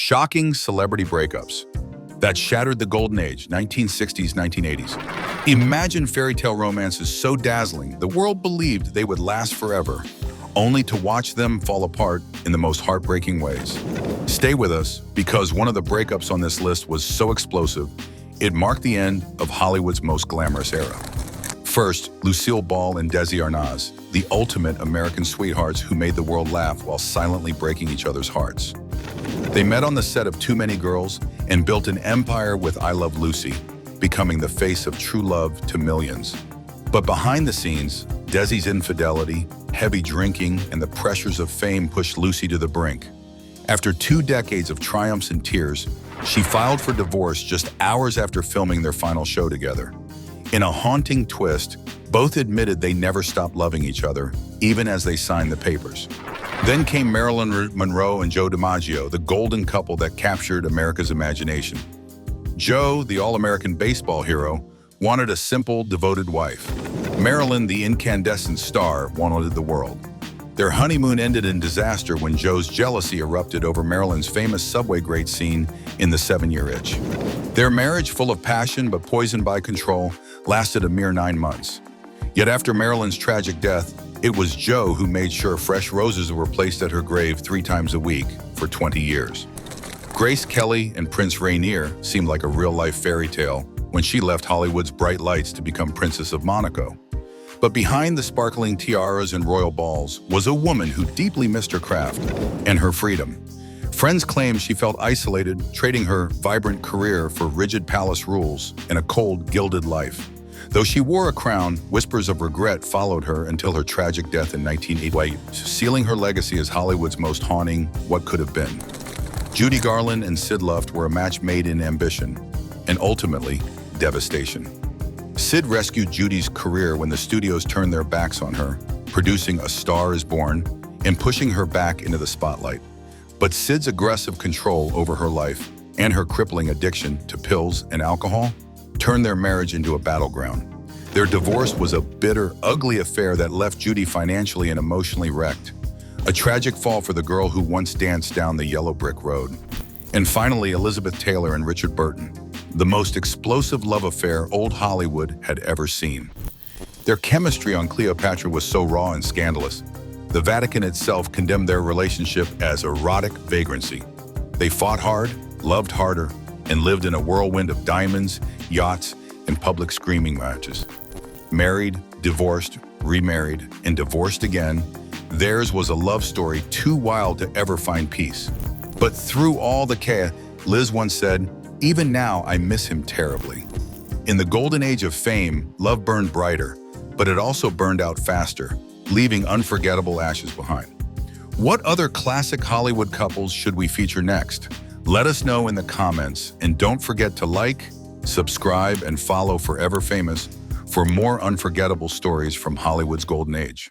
Shocking celebrity breakups that shattered the golden age, 1960s, 1980s. Imagine fairy tale romances so dazzling the world believed they would last forever, only to watch them fall apart in the most heartbreaking ways. Stay with us, because one of the breakups on this list was so explosive, it marked the end of Hollywood's most glamorous era. First, Lucille Ball and Desi Arnaz, the ultimate American sweethearts who made the world laugh while silently breaking each other's hearts. They met on the set of Too Many Girls and built an empire with I Love Lucy, becoming the face of true love to millions. But behind the scenes, Desi's infidelity, heavy drinking, and the pressures of fame pushed Lucy to the brink. After 2 decades of triumphs and tears, she filed for divorce just hours after filming their final show together. In a haunting twist, both admitted they never stopped loving each other, even as they signed the papers. Then came Marilyn Monroe and Joe DiMaggio, the golden couple that captured America's imagination. Joe, the all-American baseball hero, wanted a simple, devoted wife. Marilyn, the incandescent star, wanted the world. Their honeymoon ended in disaster when Joe's jealousy erupted over Marilyn's famous subway grate scene in The 7-Year Itch. Their marriage, full of passion but poisoned by control, lasted a mere 9 months. Yet after Marilyn's tragic death, it was Joe who made sure fresh roses were placed at her grave 3 times a week for 20 years. Grace Kelly and Prince Rainier seemed like a real-life fairy tale when she left Hollywood's bright lights to become Princess of Monaco. But behind the sparkling tiaras and royal balls was a woman who deeply missed her craft and her freedom. Friends claimed she felt isolated, trading her vibrant career for rigid palace rules and a cold, gilded life. Though she wore a crown, whispers of regret followed her until her tragic death in 1988, sealing her legacy as Hollywood's most haunting what could have been. Judy Garland and Sid Luft were a match made in ambition and ultimately devastation. Sid rescued Judy's career when the studios turned their backs on her, producing A Star Is Born and pushing her back into the spotlight. But Sid's aggressive control over her life and her crippling addiction to pills and alcohol turned their marriage into a battleground. Their divorce was a bitter, ugly affair that left Judy financially and emotionally wrecked. A tragic fall for the girl who once danced down the yellow brick road. And finally, Elizabeth Taylor and Richard Burton, the most explosive love affair old Hollywood had ever seen. Their chemistry on Cleopatra was so raw and scandalous, the Vatican itself condemned their relationship as erotic vagrancy. They fought hard, loved harder, and lived in a whirlwind of diamonds, yachts, and public screaming matches. Married, divorced, remarried, and divorced again, theirs was a love story too wild to ever find peace. But through all the chaos, Liz once said, "Even now, I miss him terribly." In the golden age of fame, love burned brighter, but it also burned out faster, leaving unforgettable ashes behind. What other classic Hollywood couples should we feature next? Let us know in the comments, and don't forget to like, subscribe, and follow Forever Famous for more unforgettable stories from Hollywood's golden age.